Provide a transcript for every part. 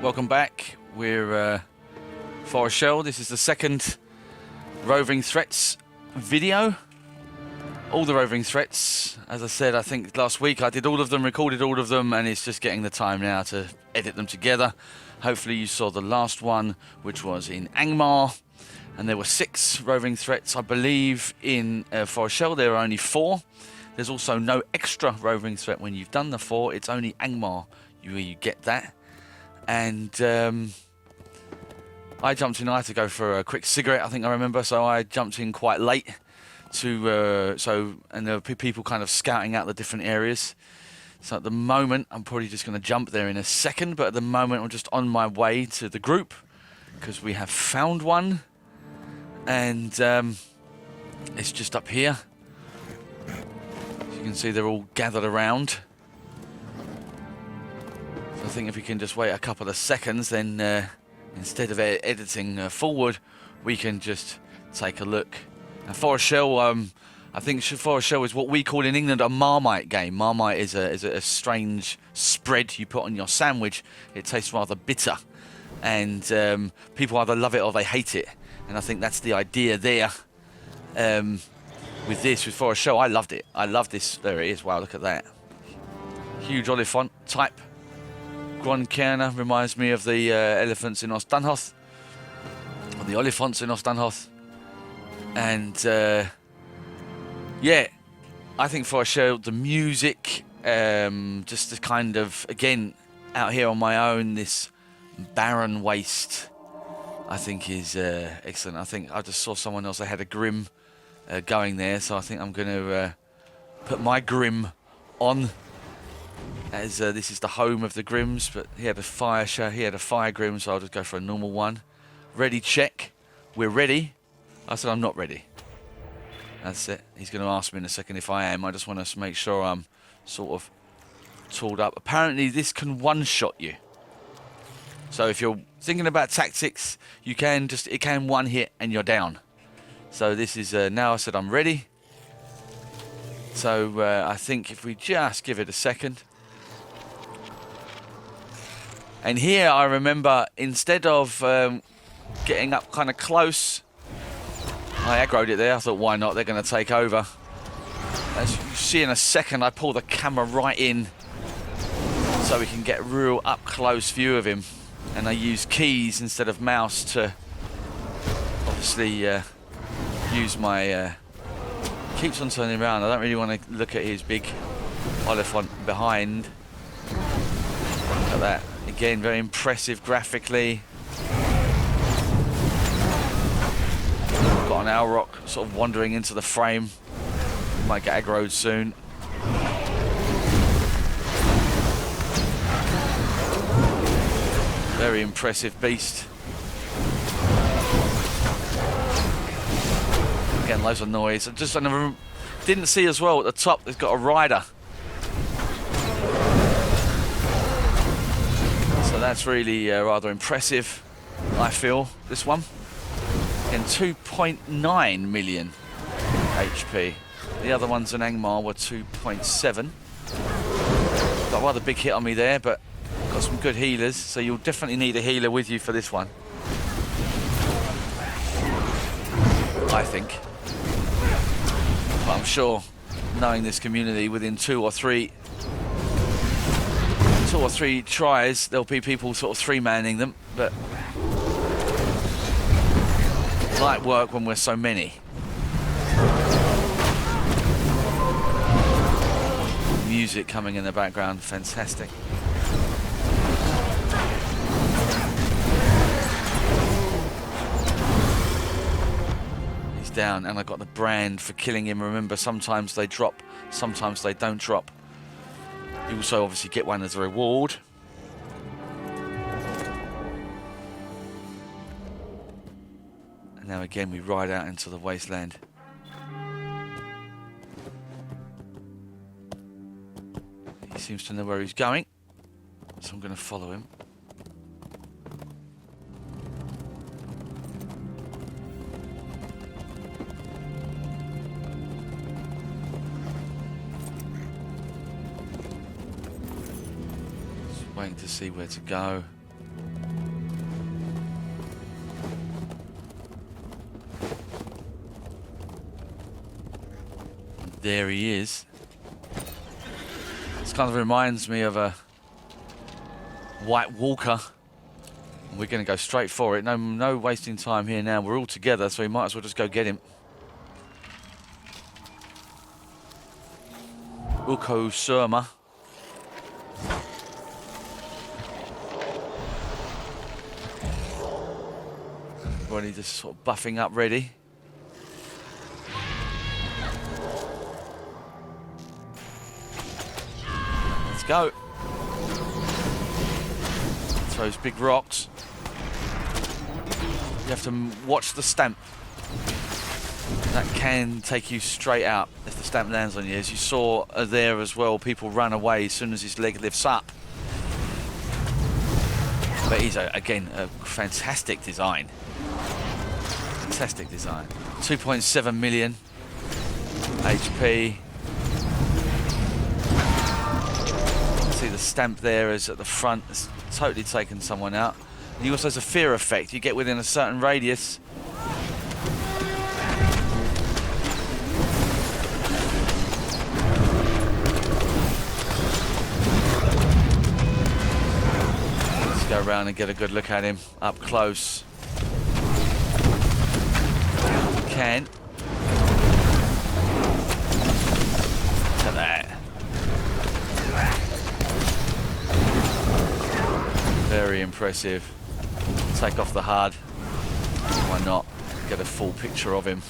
welcome back. We're Forochel. This is the second roving threats video. All the roving threats, as I said, I think last week I did all of them, recorded all of them, and it's just getting the time now to edit them together. Hopefully you saw the last one, which was in Angmar, and there were 6 roving threats. I believe in Forochel there are only 4. There's also no extra roving threat when you've done the 4. It's only Angmar where you get that. And I jumped in. I had to go for a quick cigarette, I think I remember, so I jumped in quite late to and there were people kind of scouting out the different areas. So at the moment I'm probably just going to jump there in a second, but at the moment I'm just on my way to the group because we have found one, and it's just up here. As you can see, they're all gathered around. So I think if we can just wait a couple of seconds, then instead of editing forward, we can just take a look. And Forochel, I think Forochel is what we call in England a Marmite game. Marmite is a strange spread you put on your sandwich. It tastes rather bitter, and people either love it or they hate it. And I think that's the idea there. With Forochel, I loved it. I love this. There it is. Wow, look at that. Huge oliphant type. Gronkerne reminds me of the elephants in Ostanhoth, or the oliphants in Ostanhoth. And yeah, I think Forochel, the music, just the kind of, again, out here on my own, this barren waste, I think is excellent. I think I just saw someone else, they had a Grim going there, so I think I'm going to put my Grim on, as this is the home of the Grims, but he had a fire Grim, so I'll just go for a normal one. Ready, check. We're ready. I said I'm not ready. That's it. He's going to ask me in a second if I am. I just want to make sure I'm sort of tooled up. Apparently this can one-shot you. So if you're thinking about tactics, it can one hit and you're down. So this is, now I said I'm ready. So I think if we just give it a second. And here I remember, instead of getting up kind of close, I aggroed it there. I thought, why not? They're going to take over. As you see in a second, I pull the camera right in so we can get a real up-close view of him. And I use keys instead of mouse to obviously use my... keeps on turning around. I don't really want to look at his big oliphant behind. Look at that. Again, very impressive graphically. Got an owl rock sort of wandering into the frame. Might get aggroed soon. Very impressive beast. Again, loads of noise. I didn't see as well at the top, there's got a rider. So that's really rather impressive, I feel, this one. And 2.9 million HP. The other ones in Angmar were 2.7. Got a rather big hit on me there, but got some good healers, so you'll definitely need a healer with you for this one, I think. But I'm sure, knowing this community, within two or three tries, there'll be people sort of 3-manning them, but light work when we're so many. Music coming in the background, fantastic. He's down, and I got the brand for killing him. Remember, sometimes they drop, sometimes they don't drop. You also obviously get one as a reward. And now again we ride out into the wasteland. He seems to know where he's going, so I'm going to follow him. Waiting to see where to go. There he is. This kind of reminds me of a White Walker. We're going to go straight for it. No wasting time here now. We're all together, so we might as well just go get him. Uko Surma. Everybody just sort of buffing up ready. Let's go. Throws big rocks. You have to watch the stamp. That can take you straight out if the stamp lands on you. As you saw there as well, people run away as soon as his leg lifts up. But he's, again, a fantastic design. Fantastic design. 2.7 million HP. See the stamp there is at the front. It's totally taken someone out. And he also has a fear effect. You get within a certain radius. Let's go around and get a good look at him up close. We can. Look at that. Very impressive. Take off the HUD. Why not? Get a full picture of him.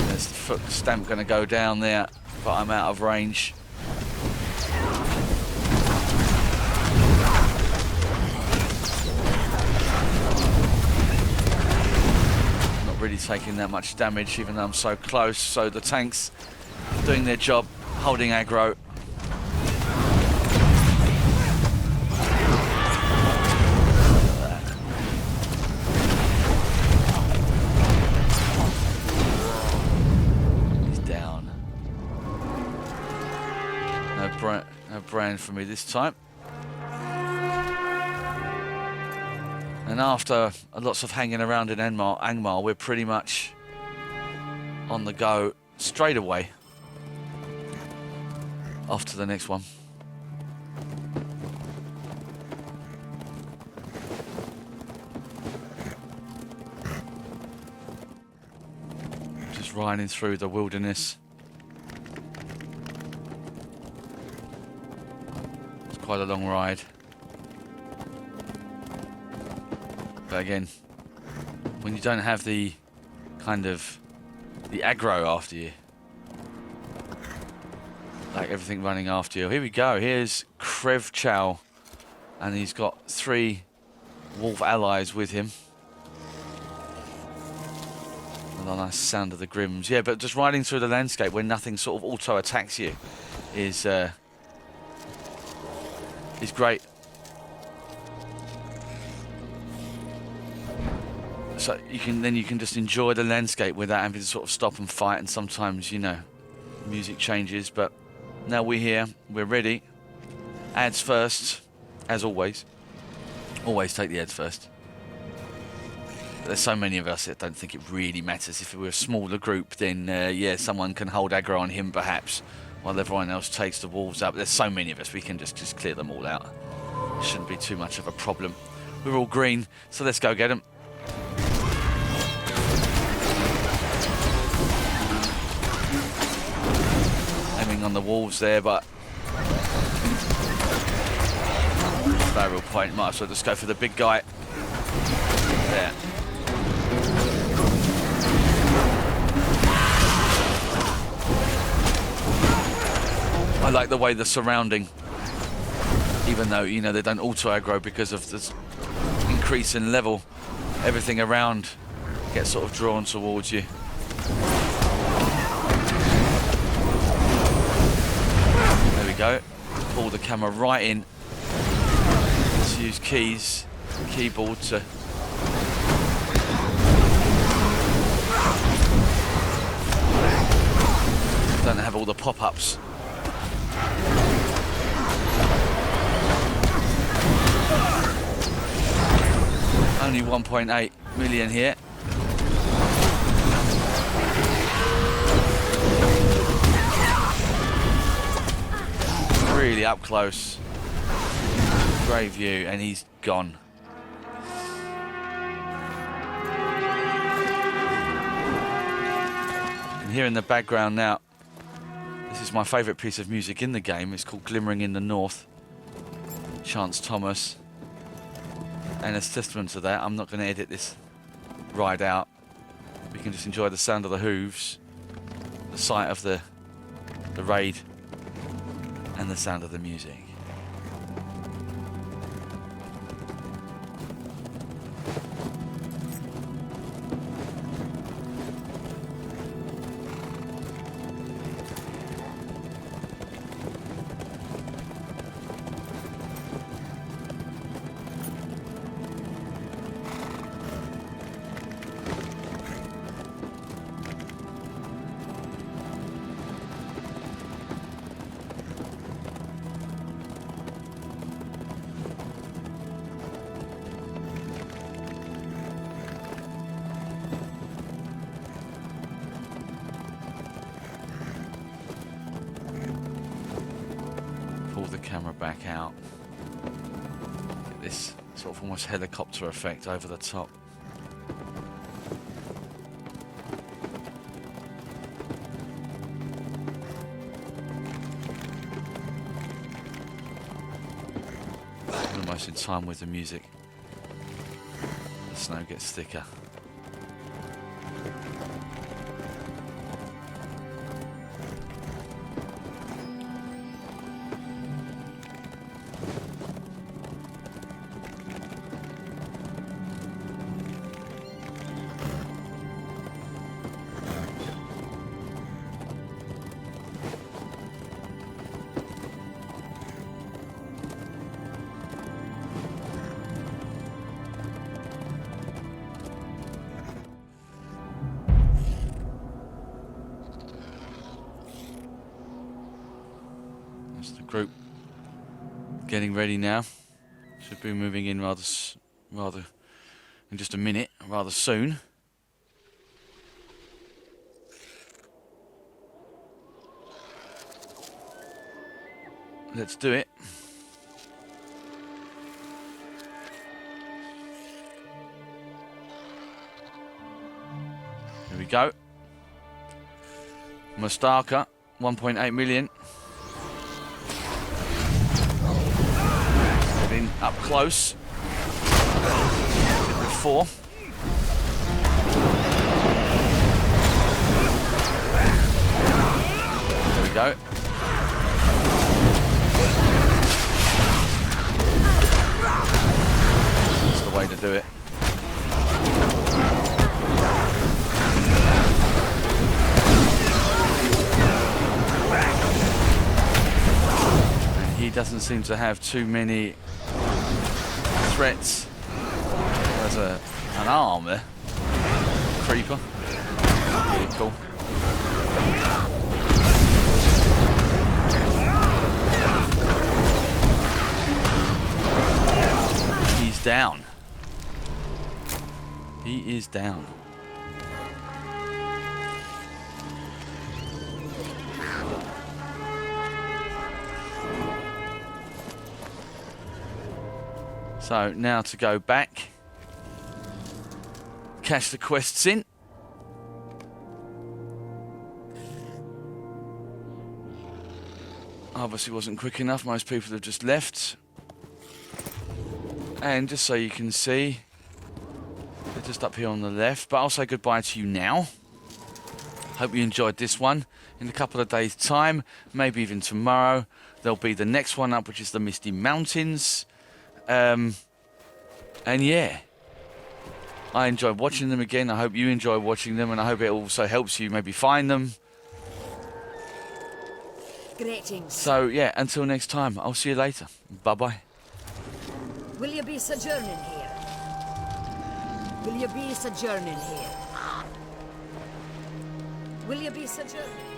There's the foot stamp going to go down there, but I'm out of range. Really taking that much damage even though I'm so close, so the tanks doing their job, holding aggro. He's down. No brand for me this time. And after lots of hanging around in Angmar, we're pretty much on the go straight away. Off to the next one. Just riding through the wilderness. It's quite a long ride. But again, when you don't have the kind of the aggro after you, like everything running after you. Here we go. Here's Creedcow, and he's got 3 wolf allies with him. And a nice sound of the Grims. Yeah, but just riding through the landscape when nothing sort of auto attacks you is great. So you can just enjoy the landscape without having to sort of stop and fight, and sometimes, you know, music changes, but now we're here, we're ready. Ads first, as always. Always take the ads first. But there's so many of us, I don't think it really matters. If we're a smaller group, then yeah, someone can hold aggro on him perhaps, while everyone else takes the wolves up. There's so many of us, we can just clear them all out. Shouldn't be too much of a problem. We're all green, so let's go get them. On the wolves there, but barrel point, might as well just go for the big guy there. I like the way the surrounding, even though, you know, they don't auto aggro because of this increase in level, everything around gets sort of drawn towards you. Go, pull the camera right in. Let's use keyboard to don't have all the pop-ups. Only 1.8 million here. Really up close. Great view, and he's gone. And here in the background now, this is my favourite piece of music in the game. It's called Glimmering in the North. Chance Thomas. And as testament to that, I'm not going to edit this ride out. We can just enjoy the sound of the hooves, the sight of the raid, and the sound of the music. The camera back out. Get this sort of almost helicopter effect over the top. Almost in time with the music. The snow gets thicker. The group getting ready now. Should be moving in rather in just a minute, rather soon. Let's do it. Here we go. Mustaka, 1.8 million. Up close. Before. There we go. That's the way to do it. And he doesn't seem to have too many threats. There's an arm there. Creeper. Really cool. He's down. He is down. So now to go back, cash the quests in. Obviously wasn't quick enough, most people have just left. And just so you can see, they're just up here on the left, but I'll say goodbye to you now. Hope you enjoyed this one. In a couple of days' time, maybe even tomorrow, there'll be the next one up, which is the Misty Mountains. And yeah, I enjoyed watching them again. I hope you enjoy watching them, and I hope it also helps you maybe find them. Greetings. So yeah, until next time, I'll see you later. Bye-bye. Will you be sojourning here? Will you be sojourning here? Will you be sojourning?